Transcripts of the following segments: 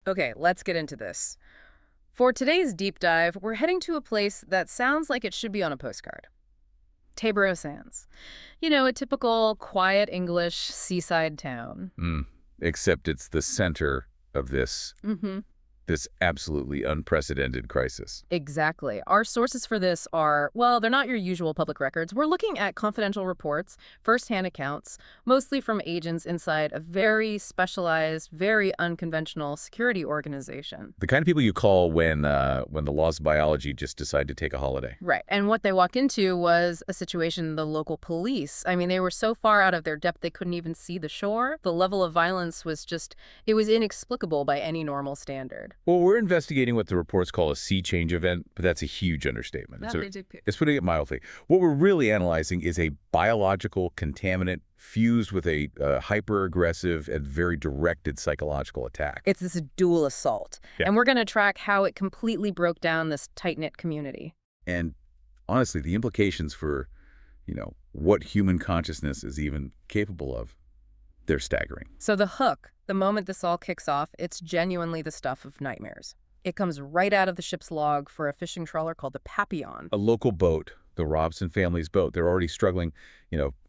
Okay, let's get into this. For today's deep dive, we're heading to a place that sounds like it should be on a postcard. Tayborough Sands. You know, a typical quiet English seaside town. Mm. Except it's the center of Mm-hmm. this absolutely unprecedented crisis. Exactly. Our sources for this are, well, they're not your usual public records. We're looking at confidential reports, first-hand accounts, mostly from agents inside a very specialized, very unconventional security organization. The kind of people you call when the laws of biology just decide to take a holiday. Right. And what they walked into was a situation the local police, I mean, they were so far out of their depth they couldn't even see the shore. The level of violence was just, it was inexplicable by any normal standard. Well, we're investigating what the reports call a sea change event, but that's a huge understatement. It's putting it mildly. What we're really analyzing is a biological contaminant fused with a hyper-aggressive and very directed psychological attack. It's this dual assault. Yeah. And we're going to track how it completely broke down this tight-knit community. And honestly, the implications for, what human consciousness is even capable of, they're staggering. So the hook, the moment this all kicks off, it's genuinely the stuff of nightmares. It comes right out of the ship's log for a fishing trawler called the Papillon. A local boat, the Robson family's boat, they're already struggling,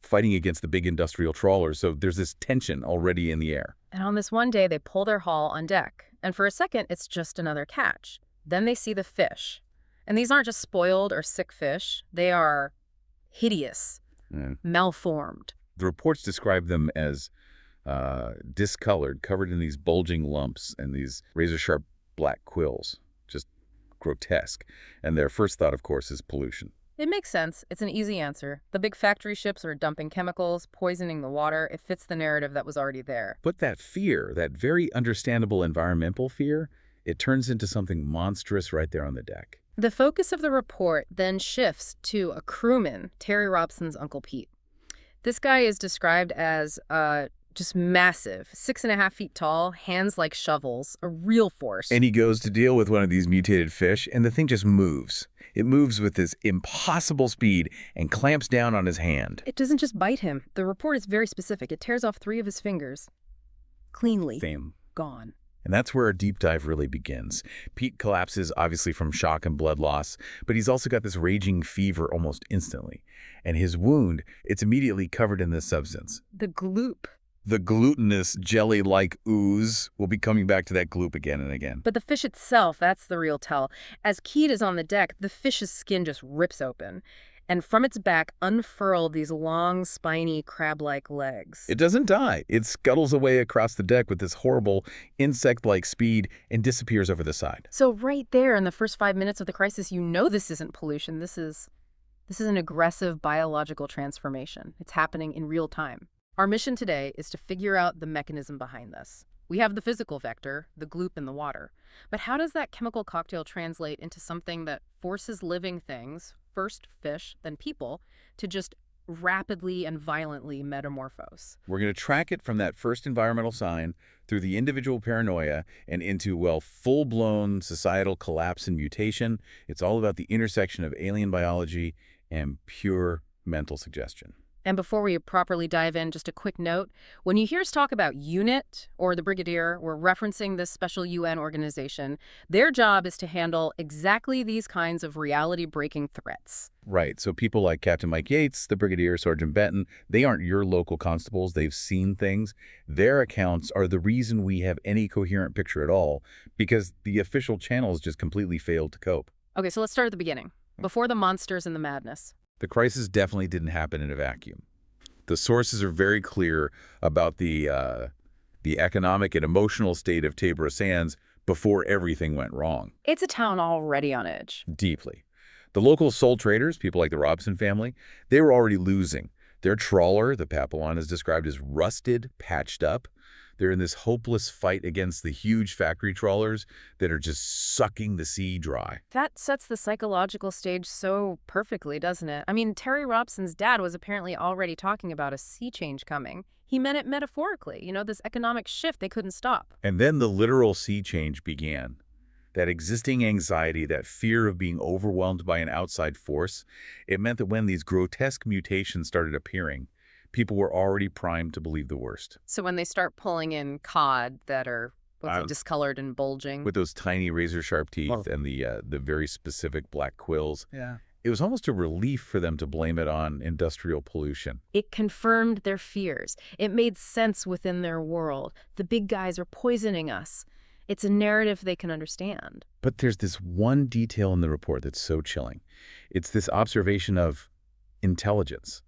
fighting against the big industrial trawlers. So there's this tension already in the air. And on this one day, they pull their haul on deck. And for a second, it's just another catch. Then they see the fish. And these aren't just spoiled or sick fish. They are hideous, malformed. The reports describe them as discolored, covered in these bulging lumps and these razor-sharp black quills. Just grotesque. And their first thought, of course, is pollution. It makes sense. It's an easy answer. The big factory ships are dumping chemicals, poisoning the water. It fits the narrative that was already there. But that fear, that very understandable environmental fear, it turns into something monstrous right there on the deck. The focus of the report then shifts to a crewman, Terry Robson's Uncle Pete. This guy is described as just massive, 6.5 feet tall, hands like shovels, a real force. And he goes to deal with one of these mutated fish, and the thing just moves. It moves with this impossible speed and clamps down on his hand. It doesn't just bite him. The report is very specific. It tears off 3 of his fingers. Cleanly. Same. Gone. And that's where our deep dive really begins. Pete collapses, obviously from shock and blood loss, but he's also got this raging fever almost instantly. And his wound, it's immediately covered in this substance. The gloop. The glutinous, jelly-like ooze. We'll be coming back to that gloop again and again. But the fish itself, that's the real tell. As Keat is on the deck, the fish's skin just rips open. And from its back unfurl these long, spiny, crab-like legs. It doesn't die. It scuttles away across the deck with this horrible insect-like speed and disappears over the side. So right there in the first 5 minutes of the crisis, you know this isn't pollution. This is an aggressive biological transformation. It's happening in real time. Our mission today is to figure out the mechanism behind this. We have the physical vector, the gloop in the water. But how does that chemical cocktail translate into something that forces living things, first fish, then people, to just rapidly and violently metamorphose? We're going to track it from that first environmental sign through the individual paranoia and into, well, full-blown societal collapse and mutation. It's all about the intersection of alien biology and pure mental suggestion. And before we properly dive in, just a quick note. When you hear us talk about UNIT or the Brigadier, we're referencing this special UN organization. Their job is to handle exactly these kinds of reality-breaking threats. Right. So people like Captain Mike Yates, the Brigadier, Sergeant Benton, they aren't your local constables. They've seen things. Their accounts are the reason we have any coherent picture at all, because the official channels just completely failed to cope. Okay, so let's start at the beginning. Before the monsters and the madness. The crisis definitely didn't happen in a vacuum. The sources are very clear about the economic and emotional state of Tayborough Sands before everything went wrong. It's a town already on edge. Deeply. The local sole traders, people like the Robson family, they were already losing. Their trawler, the Papillon, is described as rusted, patched up. They're in this hopeless fight against the huge factory trawlers that are just sucking the sea dry. That sets the psychological stage so perfectly, doesn't it? I mean, Terry Robson's dad was apparently already talking about a sea change coming. He meant it metaphorically, this economic shift they couldn't stop. And then the literal sea change began. That existing anxiety, that fear of being overwhelmed by an outside force, it meant that when these grotesque mutations started appearing, people were already primed to believe the worst. So when they start pulling in cod that are What's it, discolored and bulging? With those tiny razor-sharp teeth Well, and the very specific black quills. yeah. It was almost a relief for them to blame it on industrial pollution. It confirmed their fears. It made sense within their world. The big guys are poisoning us. It's a narrative they can understand. But there's this one detail in the report that's so chilling. It's this observation of intelligence.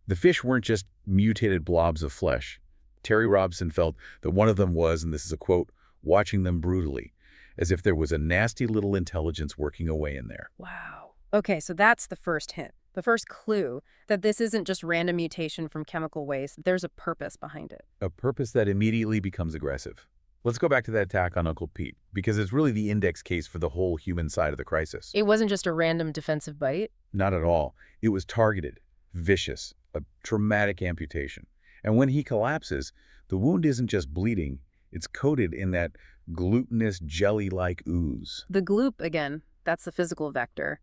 The fish weren't just mutated blobs of flesh. Terry Robson felt that one of them was, and this is a quote, watching them brutally, as if there was a nasty little intelligence working away in there. Wow. Okay, so that's the first hint, the first clue that this isn't just random mutation from chemical waste. There's a purpose behind it. A purpose that immediately becomes aggressive. Let's go back to that attack on Uncle Pete, because it's really the index case for the whole human side of the crisis. It wasn't just a random defensive bite. Not at all. It was targeted, vicious, a traumatic amputation. And when he collapses, the wound isn't just bleeding, it's coated in that glutinous, jelly-like ooze. The gloop, again, that's the physical vector.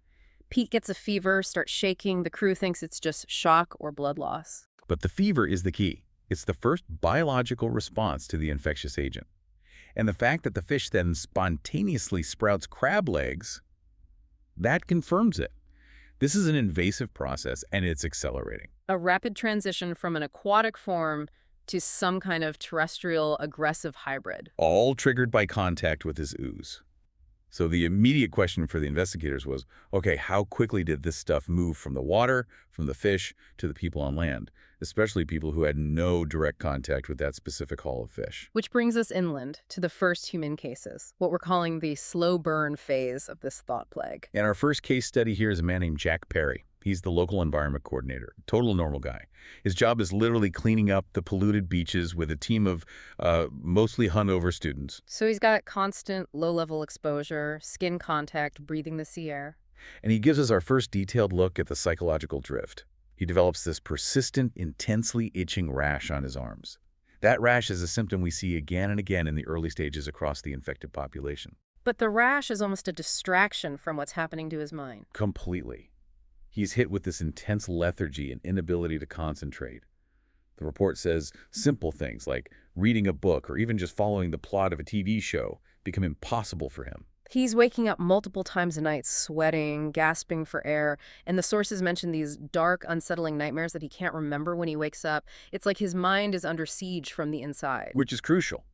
Pete gets a fever, starts shaking. The crew thinks it's just shock or blood loss. But the fever is the key. It's the first biological response to the infectious agent. And the fact that the fish then spontaneously sprouts crab legs, that confirms it. This is an invasive process, and it's accelerating. A rapid transition from an aquatic form to some kind of terrestrial aggressive hybrid. All triggered by contact with this ooze. So the immediate question for the investigators was, okay, how quickly did this stuff move from the water, from the fish, to the people on land, especially people who had no direct contact with that specific haul of fish? Which brings us inland to the first human cases, what we're calling the slow burn phase of this thought plague. And our first case study here is a man named Jack Perry. He's the local environment coordinator, total normal guy. His job is literally cleaning up the polluted beaches with a team of mostly hungover students. So he's got constant low-level exposure, skin contact, breathing the sea air. And he gives us our first detailed look at the psychological drift. He develops this persistent, intensely itching rash on his arms. That rash is a symptom we see again and again in the early stages across the infected population. But the rash is almost a distraction from what's happening to his mind. Completely. He's hit with this intense lethargy and inability to concentrate. The report says simple things like reading a book or even just following the plot of a TV show become impossible for him. He's waking up multiple times a night, sweating, gasping for air, and the sources mention these dark, unsettling nightmares that he can't remember when he wakes up. It's like his mind is under siege from the inside. Which is crucial.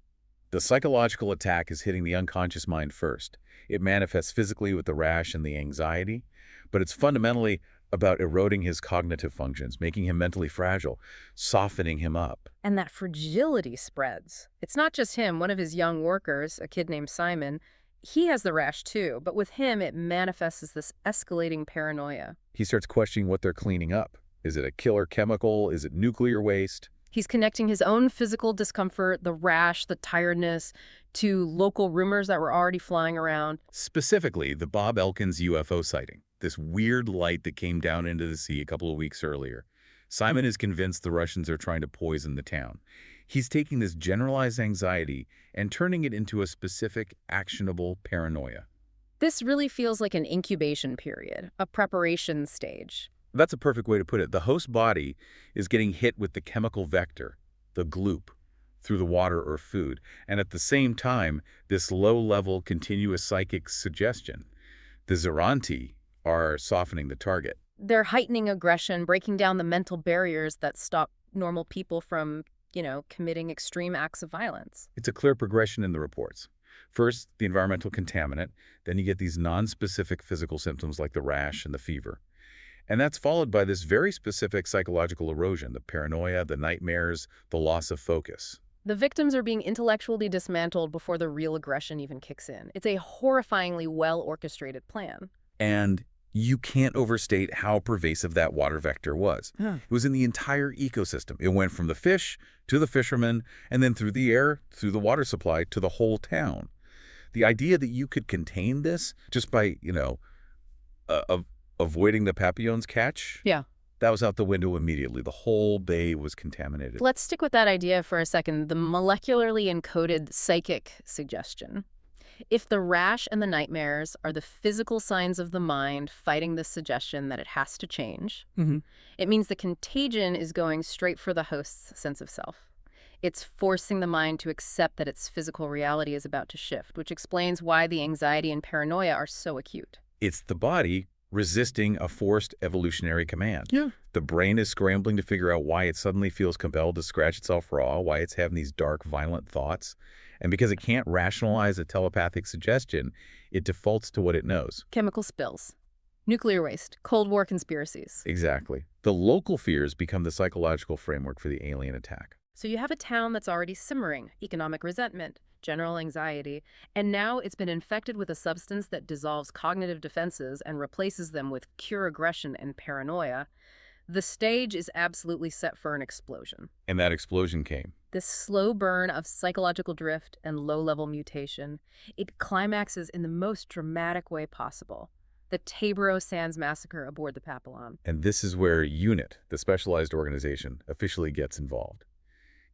The psychological attack is hitting the unconscious mind first. It manifests physically with the rash and the anxiety, but it's fundamentally about eroding his cognitive functions, making him mentally fragile, softening him up. And that fragility spreads. It's not just him. One of his young workers, a kid named Simon, he has the rash too, but with him it manifests as this escalating paranoia. He starts questioning what they're cleaning up. Is it a killer chemical? Is it nuclear waste? He's connecting his own physical discomfort, the rash, the tiredness, to local rumors that were already flying around. Specifically, the Bob Elkins UFO sighting, this weird light that came down into the sea a couple of weeks earlier. Simon is convinced the Russians are trying to poison the town. He's taking this generalized anxiety and turning it into a specific, actionable paranoia. This really feels like an incubation period, a preparation stage. That's a perfect way to put it. The host body is getting hit with the chemical vector, the gloop, through the water or food. And at the same time, this low-level continuous psychic suggestion, the Xaranti, are softening the target. They're heightening aggression, breaking down the mental barriers that stop normal people from, committing extreme acts of violence. It's a clear progression in the reports. First, the environmental contaminant. Then you get these non-specific physical symptoms like the rash and the fever. And that's followed by this very specific psychological erosion, the paranoia, the nightmares, the loss of focus. The victims are being intellectually dismantled before the real aggression even kicks in. It's a horrifyingly well-orchestrated plan. And you can't overstate how pervasive that water vector was. Huh. It was in the entire ecosystem. It went from the fish to the fishermen, and then through the air, through the water supply, to the whole town. The idea that you could contain this just by, avoiding the Papillon's catch? Yeah. That was out the window immediately. The whole bay was contaminated. Let's stick with that idea for a second, the molecularly encoded psychic suggestion. If the rash and the nightmares are the physical signs of the mind fighting this suggestion that it has to change, it means the contagion is going straight for the host's sense of self. It's forcing the mind to accept that its physical reality is about to shift, which explains why the anxiety and paranoia are so acute. It's the body resisting a forced evolutionary command. Yeah. The brain is scrambling to figure out why it suddenly feels compelled to scratch itself raw, why it's having these dark, violent thoughts. And because it can't rationalize a telepathic suggestion, it defaults to what it knows. Chemical spills, nuclear waste, Cold War conspiracies. Exactly. The local fears become the psychological framework for the alien attack. So you have a town that's already simmering, economic resentment, general anxiety, and now it's been infected with a substance that dissolves cognitive defenses and replaces them with pure aggression and paranoia. The stage is absolutely set for an explosion. And that explosion came. This slow burn of psychological drift and low-level mutation, it climaxes in the most dramatic way possible. The Tayborough Sands massacre aboard the Papillon. And this is where UNIT, the specialized organization, officially gets involved.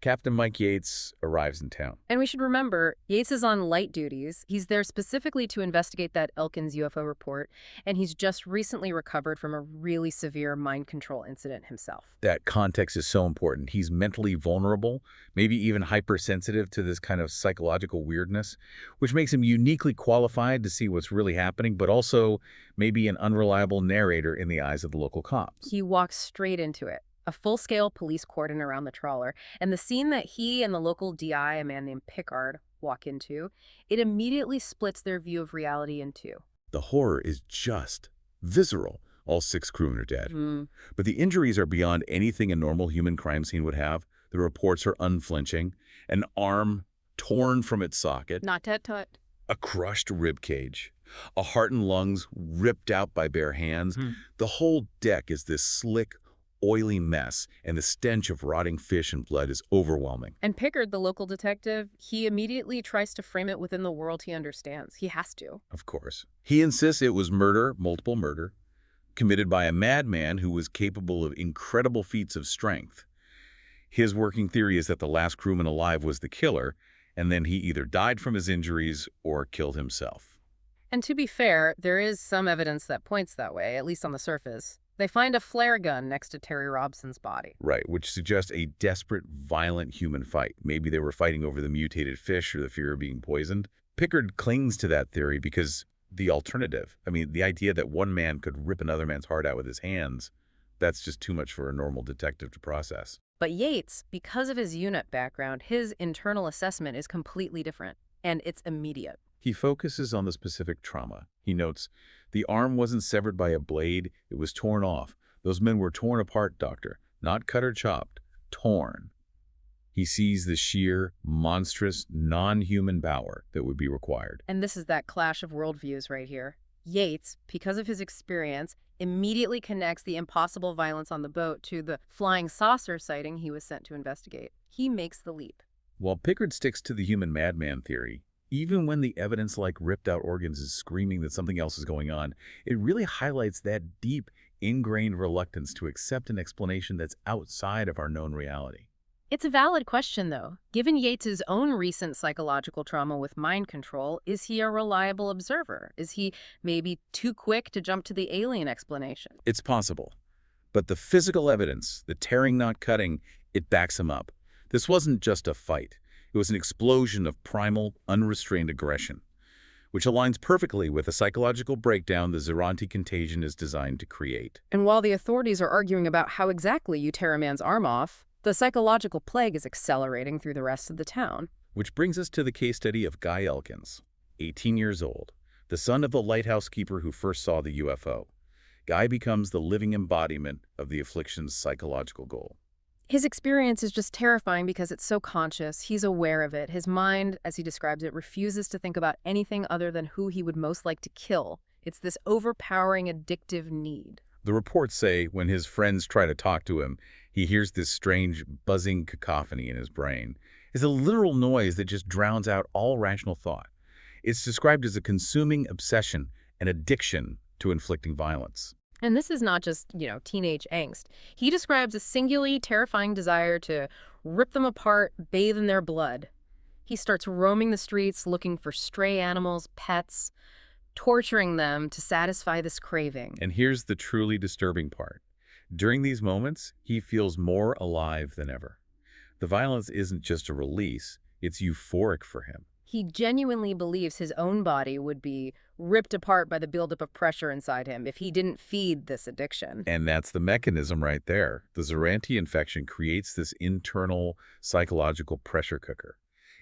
Captain Mike Yates arrives in town. And we should remember, Yates is on light duties. He's there specifically to investigate that Elkins UFO report, and he's just recently recovered from a really severe mind control incident himself. That context is so important. He's mentally vulnerable, maybe even hypersensitive to this kind of psychological weirdness, which makes him uniquely qualified to see what's really happening, but also maybe an unreliable narrator in the eyes of the local cops. He walks straight into it. A full-scale police cordon around the trawler, and the scene that he and the local DI, a man named Pickard, walk into, it immediately splits their view of reality in two. The horror is just visceral. All 6 crewmen are dead. But the injuries are beyond anything a normal human crime scene would have. The reports are unflinching. An arm torn from its socket. Not tut-tut. A crushed rib cage. A heart and lungs ripped out by bare hands. The whole deck is this slick, oily mess, and the stench of rotting fish and blood is overwhelming. And Pickard, the local detective, he immediately tries to frame it within the world he understands. He has to. Of course. He insists it was murder, multiple murder, committed by a madman who was capable of incredible feats of strength. His working theory is that the last crewman alive was the killer, and then he either died from his injuries or killed himself. And to be fair, there is some evidence that points that way, at least on the surface. They find a flare gun next to Terry Robson's body. Right, which suggests a desperate, violent human fight. Maybe they were fighting over the mutated fish or the fear of being poisoned. Pickard clings to that theory because the alternative, the idea that one man could rip another man's heart out with his hands, that's just too much for a normal detective to process. But Yates, because of his unit background, his internal assessment is completely different, and it's immediate. He focuses on the specific trauma. He notes, the arm wasn't severed by a blade, it was torn off. Those men were torn apart, Doctor. Not cut or chopped, torn. He sees the sheer, monstrous, non-human power that would be required. And this is that clash of worldviews right here. Yates, because of his experience, immediately connects the impossible violence on the boat to the flying saucer sighting he was sent to investigate. He makes the leap. While Pickard sticks to the human madman theory, even when the evidence like ripped-out organs is screaming that something else is going on, it really highlights that deep, ingrained reluctance to accept an explanation that's outside of our known reality. It's a valid question, though. Given Yates's own recent psychological trauma with mind control, is he a reliable observer? Is he maybe too quick to jump to the alien explanation? It's possible. But the physical evidence, the tearing not cutting, it backs him up. This wasn't just a fight. It was an explosion of primal, unrestrained aggression, which aligns perfectly with the psychological breakdown the Xaranti contagion is designed to create. And while the authorities are arguing about how exactly you tear a man's arm off, the psychological plague is accelerating through the rest of the town. Which brings us to the case study of Guy Elkins, 18 years old, the son of the lighthouse keeper who first saw the UFO. Guy becomes the living embodiment of the affliction's psychological goal. His experience is just terrifying because it's so conscious. He's aware of it. His mind, as he describes it, refuses to think about anything other than who he would most like to kill. It's this overpowering, addictive need. The reports say when his friends try to talk to him, he hears this strange, buzzing cacophony in his brain. It's a literal noise that just drowns out all rational thought. It's described as a consuming obsession, an addiction to inflicting violence. And this is not just, teenage angst. He describes a singularly terrifying desire to rip them apart, bathe in their blood. He starts roaming the streets looking for stray animals, pets, torturing them to satisfy this craving. And here's the truly disturbing part. During these moments, he feels more alive than ever. The violence isn't just a release, it's euphoric for him. He genuinely believes his own body would be ripped apart by the buildup of pressure inside him if he didn't feed this addiction. And that's the mechanism right there. The Xaranti infection creates this internal psychological pressure cooker.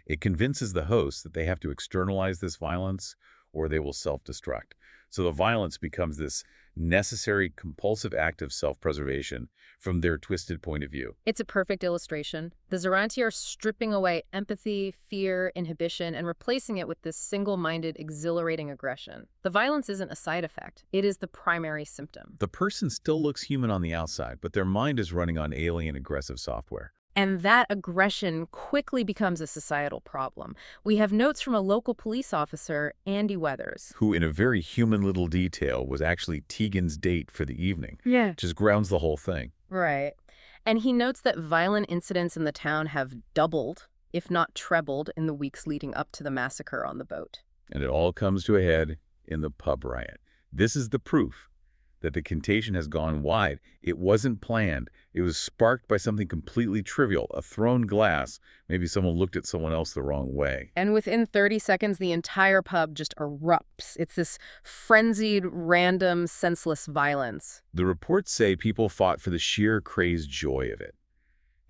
It convinces the host that they have to externalize this violence or they will self-destruct. So the violence becomes this necessary compulsive act of self-preservation from their twisted point of view. It's a perfect illustration. The Xaranti are stripping away empathy, fear, inhibition, and replacing it with this single-minded, exhilarating aggression. The violence isn't a side effect. It is the primary symptom. The person still looks human on the outside, but their mind is running on alien aggressive software. And that aggression quickly becomes a societal problem. We have notes from a local police officer, Andy Weathers, Who, in a very human little detail, was actually Tegan's date for the evening. Yeah. Just grounds the whole thing. Right. And he notes that violent incidents in the town have doubled, if not trebled, in the weeks leading up to the massacre on the boat. And it all comes to a head in the pub riot. This is the proof that the contagion has gone wide. It wasn't planned. It was sparked by something completely trivial, a thrown glass. Maybe someone looked at someone else the wrong way. And within 30 seconds, the entire pub just erupts. It's this frenzied, random, senseless violence. The reports say people fought for the sheer crazed joy of it.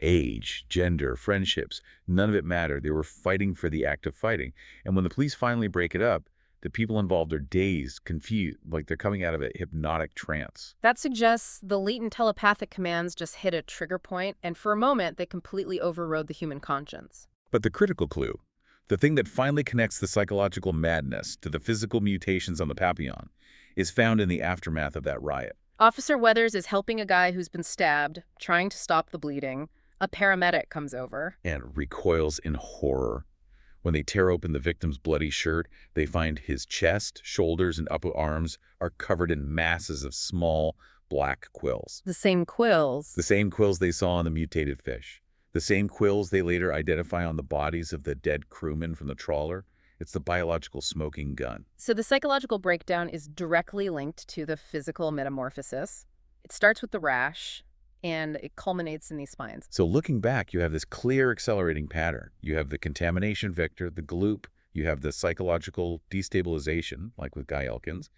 Age, gender, friendships, none of it mattered. They were fighting for the act of fighting. And when the police finally break it up, the people involved are dazed, confused, like they're coming out of a hypnotic trance. That suggests the latent telepathic commands just hit a trigger point, and for a moment, they completely overrode the human conscience. But the critical clue, the thing that finally connects the psychological madness to the physical mutations on the Papillon, is found in the aftermath of that riot. Officer Weathers is helping a guy who's been stabbed, trying to stop the bleeding. A paramedic comes over. And recoils in horror. When they tear open the victim's bloody shirt, they find his chest, shoulders, and upper arms are covered in masses of small, black quills. The same quills. The same quills they saw on the mutated fish. The same quills they later identify on the bodies of the dead crewmen from the trawler. It's the biological smoking gun. So the psychological breakdown is directly linked to the physical metamorphosis. It starts with the rash, and it culminates in these spines. So looking back, you have this clear accelerating pattern. You have the contamination vector, the gloop. You have the psychological destabilization, like with Guy Elkins.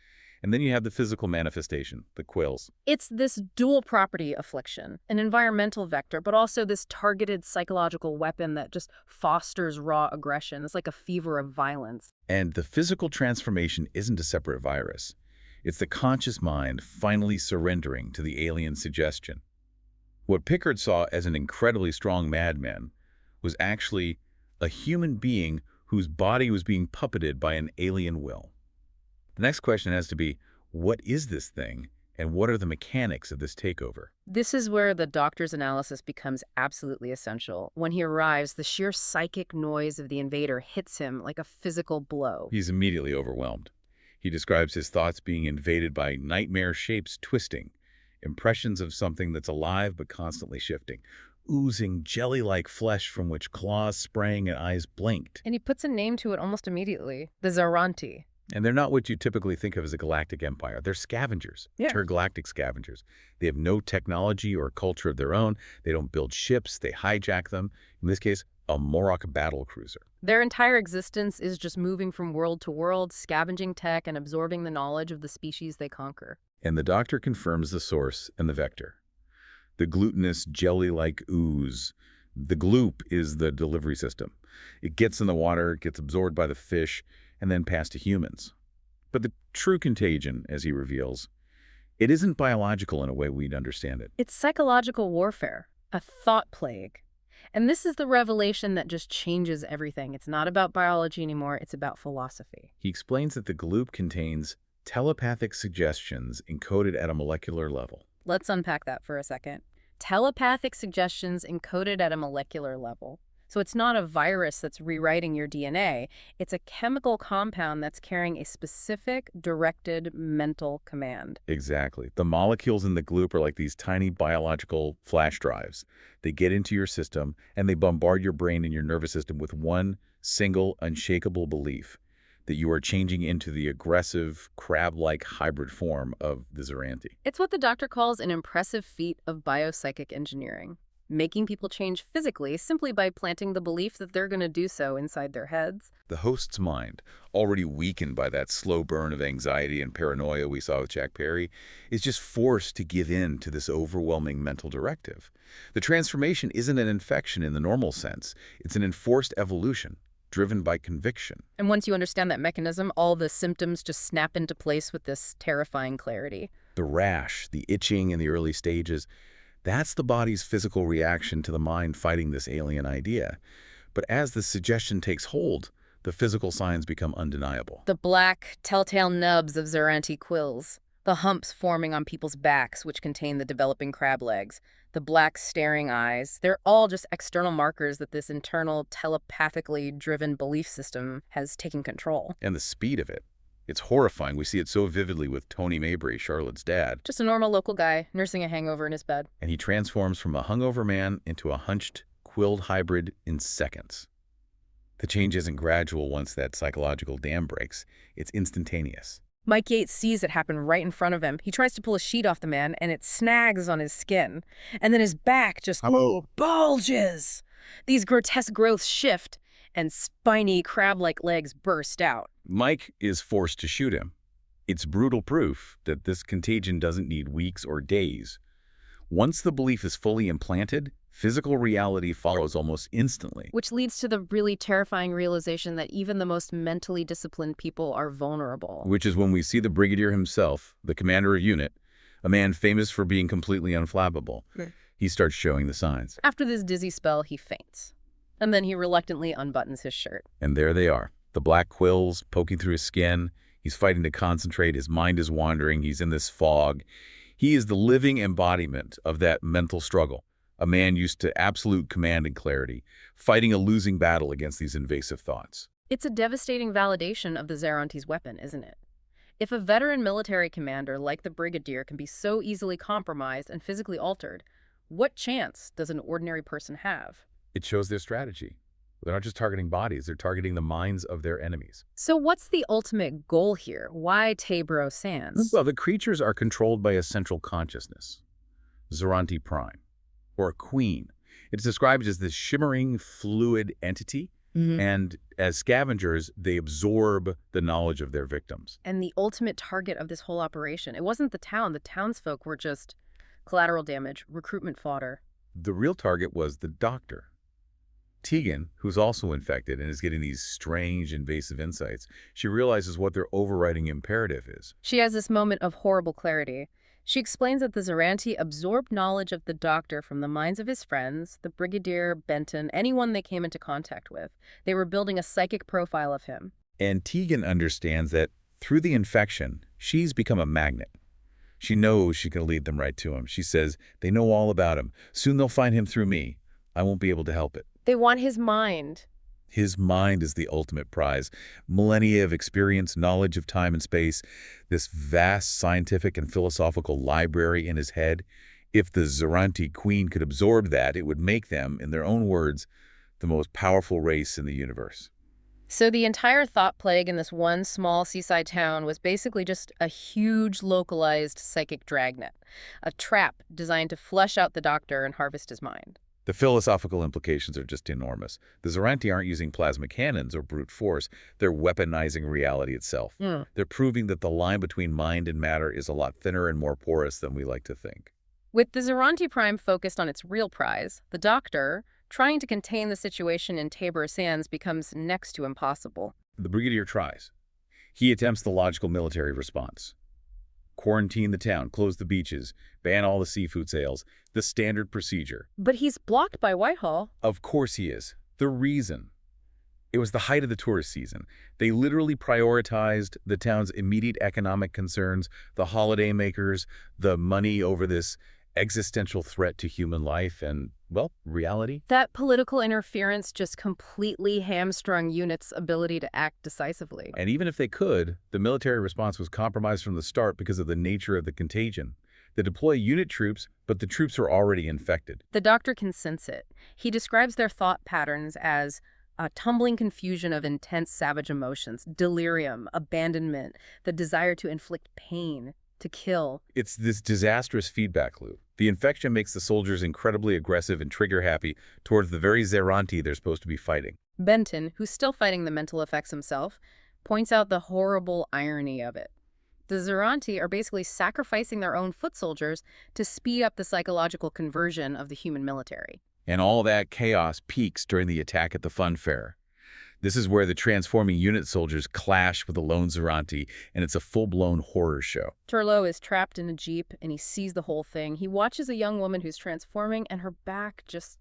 And then you have the physical manifestation, the quills. It's this dual property affliction, an environmental vector, but also this targeted psychological weapon that just fosters raw aggression. It's like a fever of violence. And the physical transformation isn't a separate virus. It's the conscious mind finally surrendering to the alien suggestion. What Pickard saw as an incredibly strong madman was actually a human being whose body was being puppeted by an alien will. The next question has to be, what is this thing, and what are the mechanics of this takeover? This is where the doctor's analysis becomes absolutely essential. When he arrives, the sheer psychic noise of the invader hits him like a physical blow. He's immediately overwhelmed. He describes his thoughts being invaded by nightmare shapes twisting, impressions of something that's alive but constantly shifting, oozing jelly-like flesh from which claws sprang and eyes blinked. And he puts a name to it almost immediately, the Xaranti. And they're not what you typically think of as a galactic empire. They're scavengers, intergalactic scavengers. They have no technology or culture of their own. They don't build ships. They hijack them. In this case, a Morok battle cruiser. Their entire existence is just moving from world to world, scavenging tech and absorbing the knowledge of the species they conquer. And the doctor confirms the source and the vector. The glutinous, jelly-like ooze. The gloop is the delivery system. It gets in the water, gets absorbed by the fish, and then passed to humans. But the true contagion, as he reveals, it isn't biological in a way we'd understand it. It's psychological warfare, a thought plague. And this is the revelation that just changes everything. It's not about biology anymore, it's about philosophy. He explains that the gloop contains telepathic suggestions encoded at a molecular level. Let's unpack that for a second. Telepathic suggestions encoded at a molecular level. So it's not a virus that's rewriting your DNA. It's a chemical compound that's carrying a specific, directed mental command. Exactly. The molecules in the gloop are like these tiny biological flash drives. They get into your system, and they bombard your brain and your nervous system with one single, unshakable belief that you are changing into the aggressive, crab-like hybrid form of the Xaranti. It's what the doctor calls an impressive feat of biopsychic engineering. making people change physically simply by planting the belief that they're going to do so inside their heads. The host's mind, already weakened by that slow burn of anxiety and paranoia we saw with Jack Perry, is just forced to give in to this overwhelming mental directive. The transformation isn't an infection in the normal sense. It's an enforced evolution, driven by conviction. And once you understand that mechanism, all the symptoms just snap into place with this terrifying clarity. The rash, the itching in the early stages, that's the body's physical reaction to the mind fighting this alien idea. But as the suggestion takes hold, the physical signs become undeniable. The black, telltale nubs of Xaranti quills, the humps forming on people's backs which contain the developing crab legs, the black staring eyes, they're all just external markers that this internal, telepathically driven belief system has taken control. And the speed of it. It's horrifying. We see it so vividly with Tony Mabry, Charlotte's dad. Just a normal local guy nursing a hangover in his bed. And he transforms from a hungover man into a hunched, quilled hybrid in seconds. The change isn't gradual once that psychological dam breaks. It's instantaneous. Mike Yates sees it happen right in front of him. He tries to pull a sheet off the man, and it snags on his skin. And then his back just bulges. These grotesque growths shift, and spiny, crab-like legs burst out. Mike is forced to shoot him. It's brutal proof that this contagion doesn't need weeks or days. Once the belief is fully implanted, physical reality follows almost instantly. Which leads to the really terrifying realization that even the most mentally disciplined people are vulnerable. Which is when we see the Brigadier himself, the commander of unit, a man famous for being completely unflappable. He starts showing the signs. After this dizzy spell, he faints. And then he reluctantly unbuttons his shirt. And there they are, the black quills poking through his skin. He's fighting to concentrate. His mind is wandering. He's in this fog. He is the living embodiment of that mental struggle, a man used to absolute command and clarity, fighting a losing battle against these invasive thoughts. It's a devastating validation of the Xaranti's weapon, isn't it? If a veteran military commander like the Brigadier can be so easily compromised and physically altered, what chance does an ordinary person have? It shows their strategy. They're not just targeting bodies, they're targeting the minds of their enemies. So what's the ultimate goal here? Why Tayborough Sands? Well, the creatures are controlled by a central consciousness, Xaranti Prime, or a queen. It's described as this shimmering, fluid entity, and as scavengers, they absorb the knowledge of their victims. And the ultimate target of this whole operation, it wasn't the town. The townsfolk were just collateral damage, recruitment fodder. The real target was the doctor. Tegan, who's also infected and is getting these strange, invasive insights, she realizes what their overriding imperative is. She has this moment of horrible clarity. She explains that the Xaranti absorbed knowledge of the doctor from the minds of his friends, the Brigadier, Benton, anyone they came into contact with. They were building a psychic profile of him. And Tegan understands that through the infection, she's become a magnet. She knows she can lead them right to him. She says, they know all about him. Soon they'll find him through me. I won't be able to help it. They want his mind. His mind is the ultimate prize. Millennia of experience, knowledge of time and space, this vast scientific and philosophical library in his head. If the Xaranti Queen could absorb that, it would make them, in their own words, the most powerful race in the universe. So the entire thought plague in this one small seaside town was basically just a huge localized psychic dragnet, a trap designed to flush out the doctor and harvest his mind. The philosophical implications are just enormous. The Xaranti aren't using plasma cannons or brute force. They're weaponizing reality itself. They're proving that the line between mind and matter is a lot thinner and more porous than we like to think. With the Xaranti Prime focused on its real prize, the doctor, trying to contain the situation in Tayborough Sands becomes next to impossible. The Brigadier tries. He attempts the logical military response. Quarantine the town, close the beaches, ban all the seafood sales, the standard procedure. But he's blocked by Whitehall. Of course he is. The reason. It was the height of the tourist season. They literally prioritized the town's immediate economic concerns, the holiday makers, the money over this existential threat to human life and, well, reality. That political interference just completely hamstrung units' ability to act decisively. And even if they could, the military response was compromised from the start because of the nature of the contagion. They deploy unit troops, but the troops are already infected. The doctor can sense it. He describes their thought patterns as a tumbling confusion of intense savage emotions, delirium, abandonment, the desire to inflict pain. to kill. It's this disastrous feedback loop. The infection makes the soldiers incredibly aggressive and trigger-happy towards the very Xaranti they're supposed to be fighting. Benton, who's still fighting the mental effects himself, points out the horrible irony of it. The Xaranti are basically sacrificing their own foot soldiers to speed up the psychological conversion of the human military. And all that chaos peaks during the attack at the fun fair. This is where the transforming unit soldiers clash with the lone Xaranti, and it's a full-blown horror show. Turlough is trapped in a jeep, and he sees the whole thing. He watches a young woman who's transforming, and her back just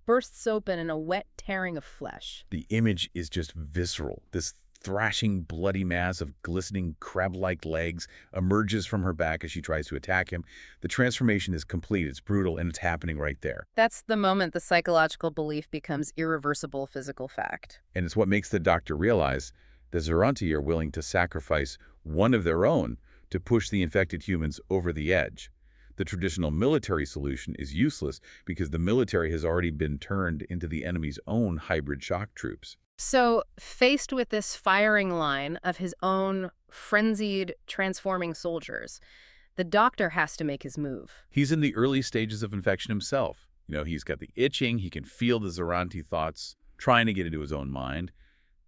bursts open in a wet tearing of flesh. The image is just visceral. This thrashing, bloody mass of glistening crab-like legs emerges from her back as she tries to attack him. The transformation is complete, it's brutal, and it's happening right there. That's the moment the psychological belief becomes irreversible physical fact. And it's what makes the doctor realize the Xaranti are willing to sacrifice one of their own to push the infected humans over the edge. The traditional military solution is useless because the military has already been turned into the enemy's own hybrid shock troops. So, faced with this firing line of his own frenzied, transforming soldiers, the doctor has to make his move. He's in the early stages of infection himself. He's got the itching, he can feel the Xaranti thoughts trying to get into his own mind,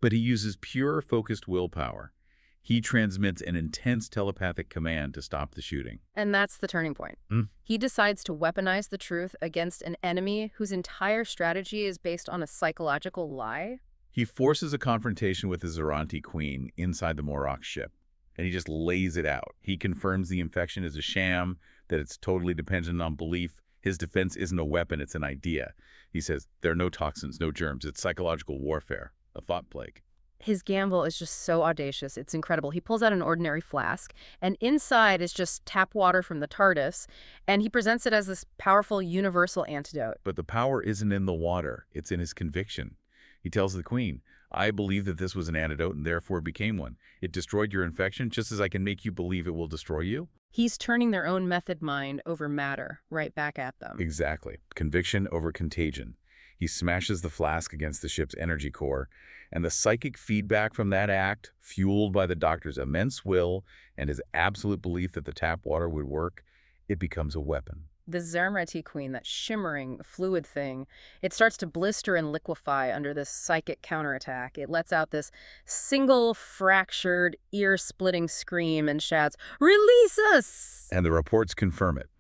but he uses pure, focused willpower. He transmits an intense telepathic command to stop the shooting. And that's the turning point. He decides to weaponize the truth against an enemy whose entire strategy is based on a psychological lie. He forces a confrontation with the Xaranti queen inside the Morok ship, and he just lays it out. He confirms the infection is a sham, that it's totally dependent on belief. His defense isn't a weapon, it's an idea. He says, there are no toxins, no germs. It's psychological warfare, a thought plague. His gamble is just so audacious. It's incredible. He pulls out an ordinary flask, and inside is just tap water from the TARDIS, and he presents it as this powerful universal antidote. But the power isn't in the water. It's in his conviction. He tells the queen, I believe that this was an antidote and therefore became one. It destroyed your infection just as I can make you believe it will destroy you. He's turning their own method mind over matter right back at them. Exactly. Conviction over contagion. He smashes the flask against the ship's energy core, and the psychic feedback from that act, fueled by the doctor's immense will and his absolute belief that the tap water would work, it becomes a weapon. The Xaranti queen, that shimmering, fluid thing, it starts to blister and liquefy under this psychic counterattack. It lets out this single, fractured, ear-splitting scream and shouts, "Release us!" And the reports confirm it.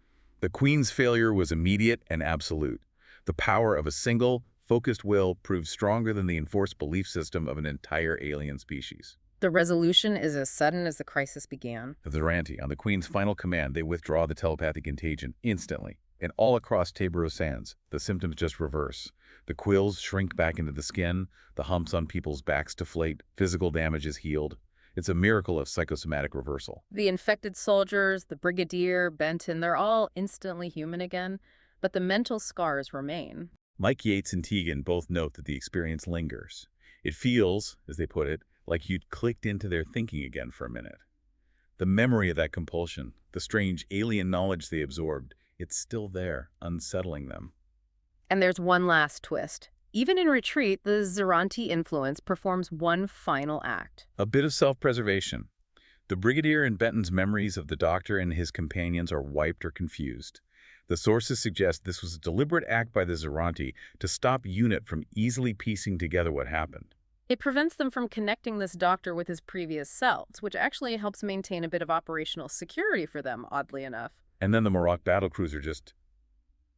The queen's failure was immediate and absolute. The power of a single, focused will proves stronger than the enforced belief system of an entire alien species. The resolution is as sudden as the crisis began. The Xaranti, on the Queen's final command, they withdraw the telepathic contagion instantly. And all across Tayborough Sands, the symptoms just reverse. The quills shrink back into the skin, the humps on people's backs deflate, physical damage is healed. It's a miracle of psychosomatic reversal. The infected soldiers, the Brigadier, Benton, they're all instantly human again, but the mental scars remain. Mike Yates and Tegan both note that the experience lingers. It feels, as they put it, like you'd clicked into their thinking again for a minute. The memory of that compulsion, the strange alien knowledge they absorbed, it's still there, unsettling them. And there's one last twist. Even in retreat, the Xaranti influence performs one final act. A bit of self-preservation. The Brigadier and Benton's memories of the Doctor and his companions are wiped or confused. The sources suggest this was a deliberate act by the Xaranti to stop UNIT from easily piecing together what happened. It prevents them from connecting this doctor with his previous selves, which actually helps maintain a bit of operational security for them, oddly enough. And then the Morok battlecruiser just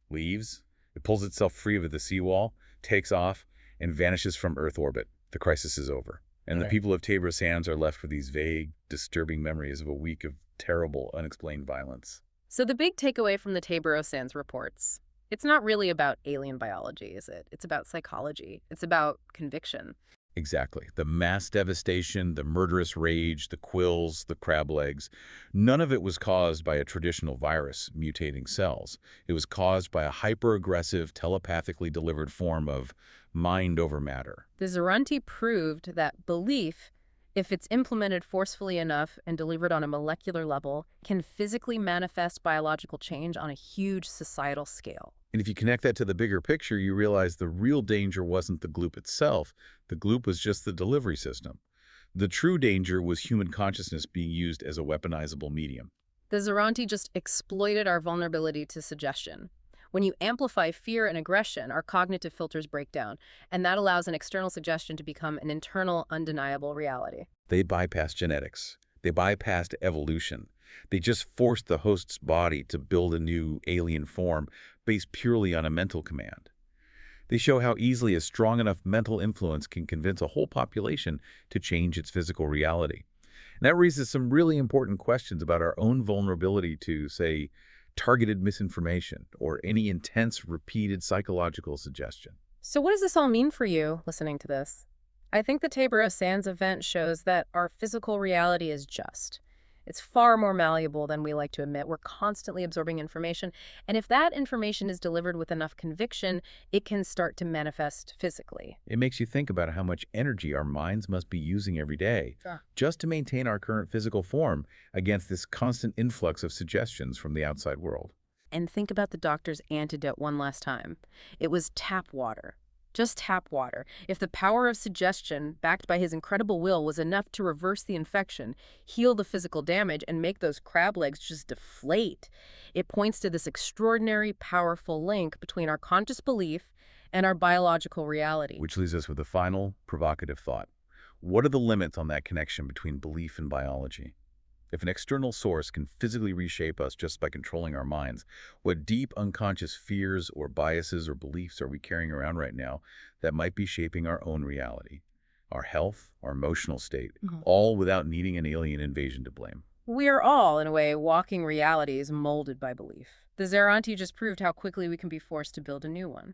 leaves. It pulls itself free of the seawall, takes off, and vanishes from Earth orbit. The crisis is over. And the people of Tayborough Sands are left with these vague, disturbing memories of a week of terrible, unexplained violence. So the big takeaway from the Tayborough Sands reports, it's not really about alien biology, is it? It's about psychology. It's about conviction. Exactly. The mass devastation, the murderous rage, the quills, the crab legs, none of it was caused by a traditional virus mutating cells. It was caused by a hyper-aggressive, telepathically delivered form of mind over matter. The Xaranti proved that belief, if it's implemented forcefully enough and delivered on a molecular level, can physically manifest biological change on a huge societal scale. And if you connect that to the bigger picture, you realize the real danger wasn't the gloop itself. The gloop was just the delivery system. The true danger was human consciousness being used as a weaponizable medium. The Xaranti just exploited our vulnerability to suggestion. When you amplify fear and aggression, our cognitive filters break down, and that allows an external suggestion to become an internal, undeniable reality. They bypassed genetics. They bypassed evolution. They just forced the host's body to build a new alien form based purely on a mental command. They show how easily a strong enough mental influence can convince a whole population to change its physical reality. And that raises some really important questions about our own vulnerability to, say, targeted misinformation or any intense, repeated psychological suggestion. So what does this all mean for you, listening to this? I think the Tayborough Sands event shows that our physical reality is just. It's far more malleable than we like to admit. We're constantly absorbing information, and if that information is delivered with enough conviction, it can start to manifest physically. It makes you think about how much energy our minds must be using every day Sure. just to maintain our current physical form against this constant influx of suggestions from the outside world. And think about the doctor's antidote one last time. It was tap water. Just tap water. If the power of suggestion, backed by his incredible will, was enough to reverse the infection, heal the physical damage, and make those crab legs just deflate, it points to this extraordinary, powerful link between our conscious belief and our biological reality. Which leaves us with a final, provocative thought. What are the limits on that connection between belief and biology? If an external source can physically reshape us just by controlling our minds, what deep unconscious fears or biases or beliefs are we carrying around right now that might be shaping our own reality, our health, our emotional state, all without needing an alien invasion to blame? We are all, in a way, walking realities molded by belief. The Xaranti just proved how quickly we can be forced to build a new one.